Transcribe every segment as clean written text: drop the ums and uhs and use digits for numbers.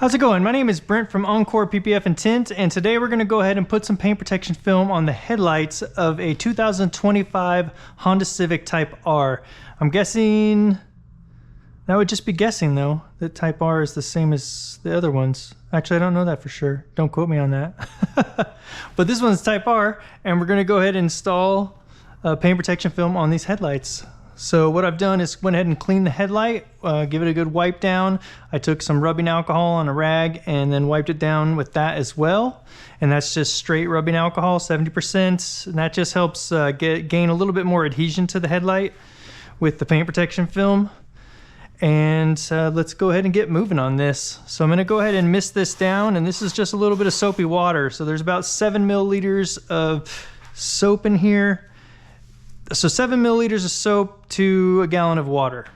How's it going? My name is Brent from Encore PPF and Tint, and today we're going to go ahead and put some paint protection film on the headlights of a 2025 Honda Civic Type R. I'm guessing, that would just be guessing though, that Type R is the same as the other ones. Actually, I don't know that for sure. Don't quote me on that. But this one's Type R, and we're going to go ahead and install paint protection film on these headlights. So what I've done is went ahead and cleaned the headlight, give it a good wipe down. I took some rubbing alcohol on a rag and then wiped it down with that as well. And that's just straight rubbing alcohol, 70%. And that just helps gain a little bit more adhesion to the headlight with the paint protection film. And let's go ahead and get moving on this. So I'm going to go ahead and mist this down, and this is just a little bit of soapy water. So there's about 7 milliliters of soap in here. So 7 milliliters of soap to a gallon of water.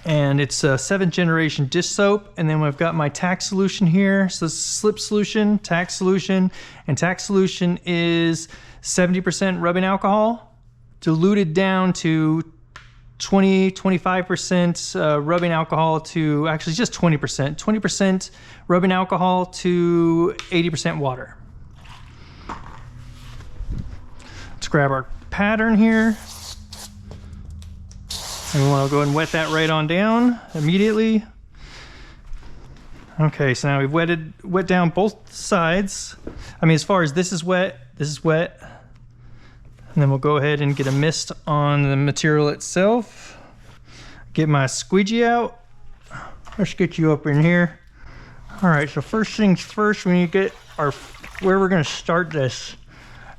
And it's a 7th generation dish soap. And then we've got my tack solution here. So this is slip solution, tack solution. And tack solution is 70% rubbing alcohol diluted down to 25% rubbing alcohol to, actually just 20%. 20% rubbing alcohol to 80% water. Let's grab our pattern here, and we want to go ahead and wet that right on down immediately. Okay, so now we've wet down both sides. I mean, as far as this is wet, and then we'll go ahead and get a mist on the material itself. Get my squeegee out. Let's get you up in here. All right, so first things first, we need to get our where we're going to start this.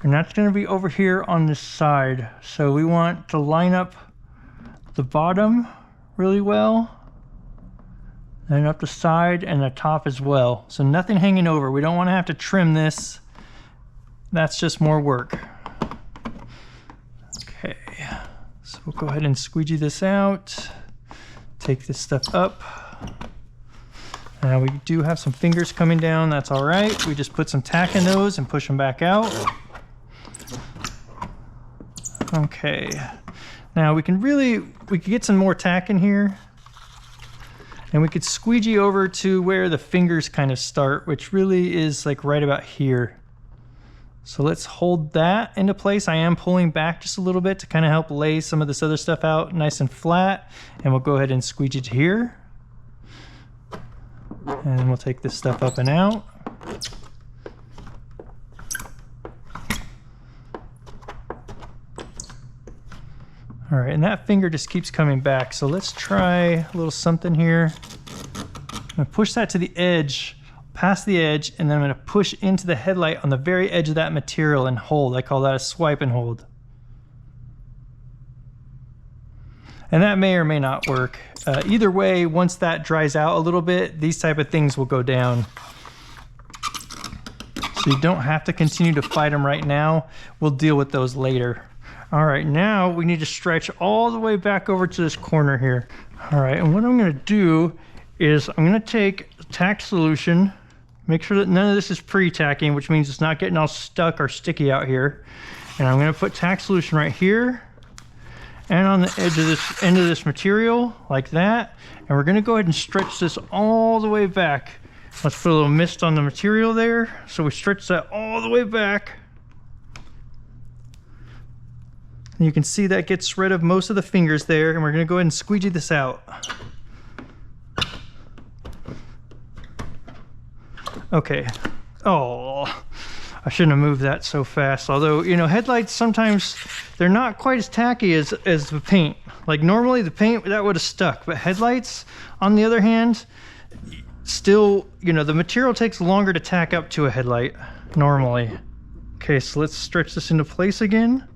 And that's going to be over here on this side. So we want to line up the bottom really well, and up the side and the top as well. So nothing hanging over. We don't want to have to trim this. That's just more work. Okay, so we'll go ahead and squeegee this out. Take this stuff up. Now we do have some fingers coming down. That's all right. We just put some tack in those and push them back out. Okay, now we could get some more tack in here, and we could squeegee over to where the fingers kind of start, which really is like right about here. So let's hold that into place. I am pulling back just a little bit to kind of help lay some of this other stuff out nice and flat, and we'll go ahead and squeegee to here. And then we'll take this stuff up and out. All right, and that finger just keeps coming back. So let's try a little something here. I'm gonna push that to the edge, past the edge, and then I'm gonna push into the headlight on the very edge of that material and hold. I call that a swipe and hold. And that may or may not work. Either way, once that dries out a little bit, these type of things will go down. So you don't have to continue to fight them right now. We'll deal with those later. All right, now we need to stretch all the way back over to this corner here. All right, and what I'm gonna do is I'm gonna take tack solution, make sure that none of this is pre-tacking, which means it's not getting all stuck or sticky out here. And I'm gonna put tack solution right here and on the edge of this end of this material, like that. And we're gonna go ahead and stretch this all the way back. Let's put a little mist on the material there. So we stretch that all the way back. You can see that gets rid of most of the fingers there, and we're going to go ahead and squeegee this out. Okay. Oh, I shouldn't have moved that so fast. Although, you know, headlights sometimes, they're not quite as tacky as the paint. Like normally the paint, that would have stuck. But headlights, on the other hand, still, you know, the material takes longer to tack up to a headlight normally. Okay, so let's stretch this into place again.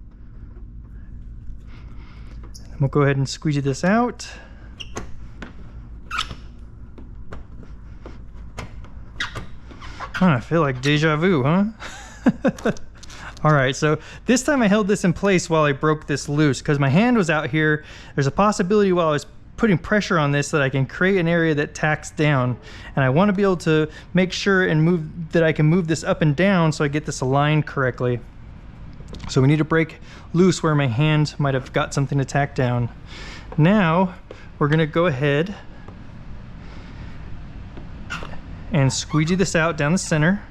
We'll go ahead and squeegee this out. I feel like deja vu, huh? All right, so this time I held this in place while I broke this loose because my hand was out here. There's a possibility while I was putting pressure on this that I can create an area that tacks down. And I want to be able to make sure and I can move this up and down so I get this aligned correctly. So we need to break loose where my hand might have got something to tack down. Now we're going to go ahead and squeegee this out down the center.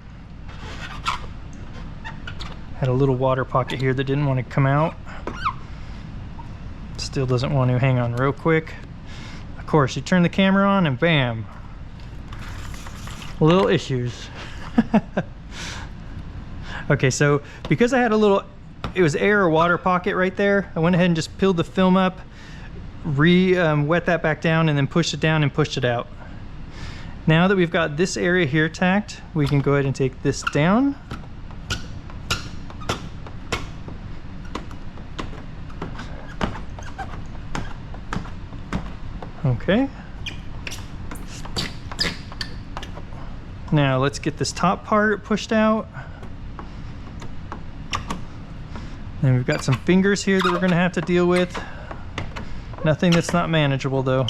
Had a little water pocket here that didn't want to come out. Still doesn't want to. Hang on real quick. Of course, you turn the camera on and bam. Little issues. Okay, so because I had a little, it was air or water pocket right there, I went ahead and just peeled the film up, wet that back down, and then pushed it down and pushed it out. Now that we've got this area here tacked, we can go ahead and take this down. Okay. Now let's get this top part pushed out. And we've got some fingers here that we're going to have to deal with. Nothing that's not manageable though.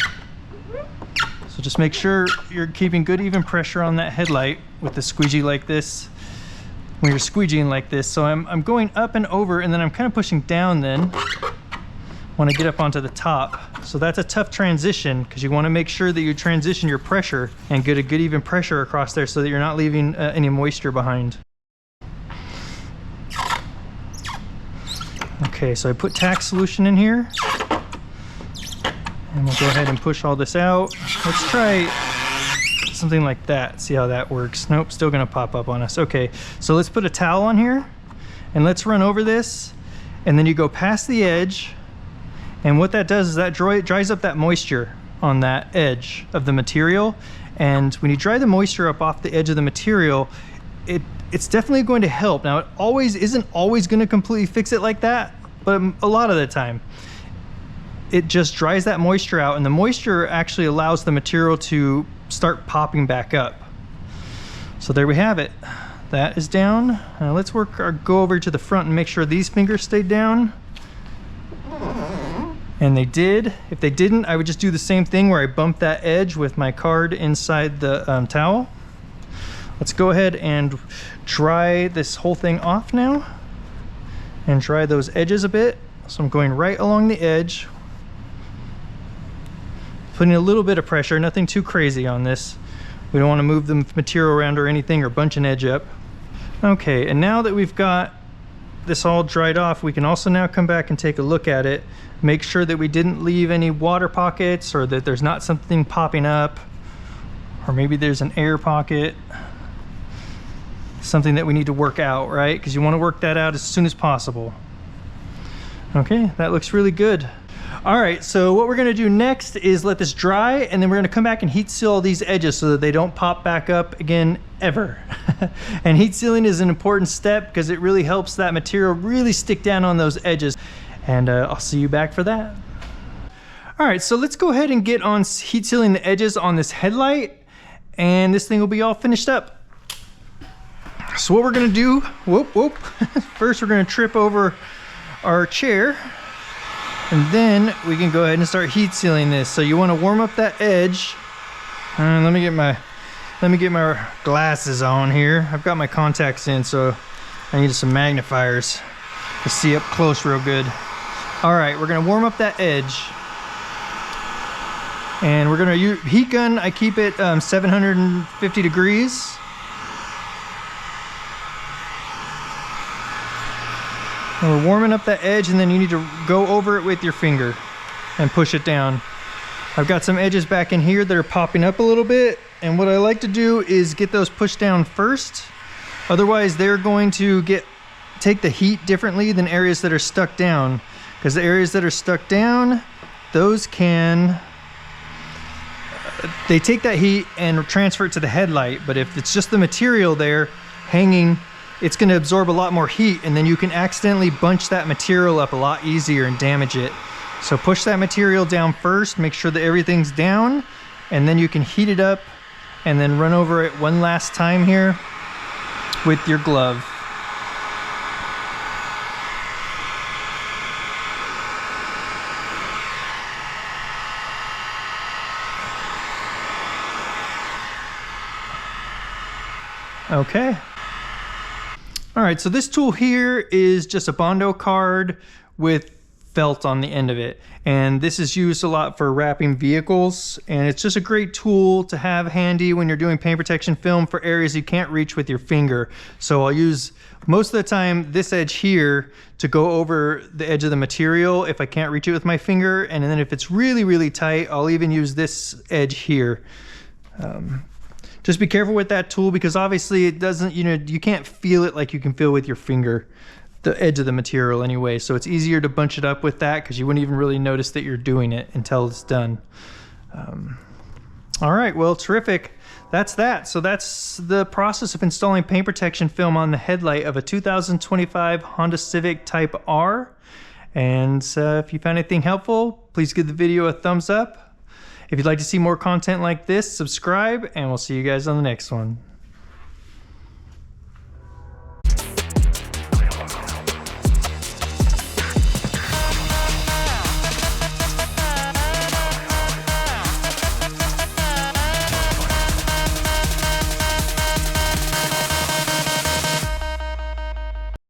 So just make sure you're keeping good even pressure on that headlight with the squeegee like this, when you're squeegeeing like this. So I'm going up and over, and then I'm kind of pushing down then when I get up onto the top. So that's a tough transition because you want to make sure that you transition your pressure and get a good even pressure across there so that you're not leaving any moisture behind. Okay, so I put tack solution in here. And we'll go ahead and push all this out. Let's try something like that, see how that works. Nope, still gonna pop up on us. Okay, so let's put a towel on here and let's run over this, and then you go past the edge, and what that does is that dries up that moisture on that edge of the material. And when you dry the moisture up off the edge of the material, it's definitely going to help. Now, it isn't always gonna completely fix it like that, but a lot of the time, it just dries that moisture out, and the moisture actually allows the material to start popping back up. So there we have it. That is down. Now let's go over to the front and make sure these fingers stayed down. And they did. If they didn't, I would just do the same thing where I bump that edge with my card inside the towel. Let's go ahead and dry this whole thing off now and dry those edges a bit. So I'm going right along the edge, putting a little bit of pressure, nothing too crazy on this. We don't want to move the material around or anything or bunch an edge up. Okay, and now that we've got this all dried off, we can also now come back and take a look at it, make sure that we didn't leave any water pockets or that there's not something popping up, or maybe there's an air pocket, something that we need to work out, right? Because you want to work that out as soon as possible. Okay, that looks really good. All right, so what we're gonna do next is let this dry, and then we're gonna come back and heat seal all these edges so that they don't pop back up again ever. And heat sealing is an important step because it really helps that material really stick down on those edges. And I'll see you back for that. All right, so let's go ahead and get on heat sealing the edges on this headlight, and this thing will be all finished up. So what we're gonna do, first we're gonna trip over our chair, and then we can go ahead and start heat sealing this. So you want to warm up that edge. Let me get my glasses on here. I've got my contacts in, so I need some magnifiers to see up close real good. All right, we're gonna warm up that edge, and we're gonna use heat gun. I keep it 750 degrees. And we're warming up that edge, and then you need to go over it with your finger and push it down. I've got some edges back in here that are popping up a little bit, and what I like to do is get those pushed down first. Otherwise, they're going to take the heat differently than areas that are stuck down, because the areas that are stuck down, those they take that heat and transfer it to the headlight. But if it's just the material there hanging, it's going to absorb a lot more heat, and then you can accidentally bunch that material up a lot easier and damage it. So push that material down first, make sure that everything's down, and then you can heat it up and then run over it one last time here with your glove. Okay. All right, so this tool here is just a Bondo card with felt on the end of it. And this is used a lot for wrapping vehicles, and it's just a great tool to have handy when you're doing paint protection film for areas you can't reach with your finger. So I'll use most of the time this edge here to go over the edge of the material if I can't reach it with my finger, and then if it's really tight, I'll even use this edge here. Just be careful with that tool, because obviously it doesn't, you can't feel it like you can feel with your finger, the edge of the material anyway. So it's easier to bunch it up with that, because you wouldn't even really notice that you're doing it until it's done. All right, well, terrific. That's that. So that's the process of installing paint protection film on the headlight of a 2025 Honda Civic Type R. And if you found anything helpful, please give the video a thumbs up. If you'd like to see more content like this, subscribe, and we'll see you guys on the next one.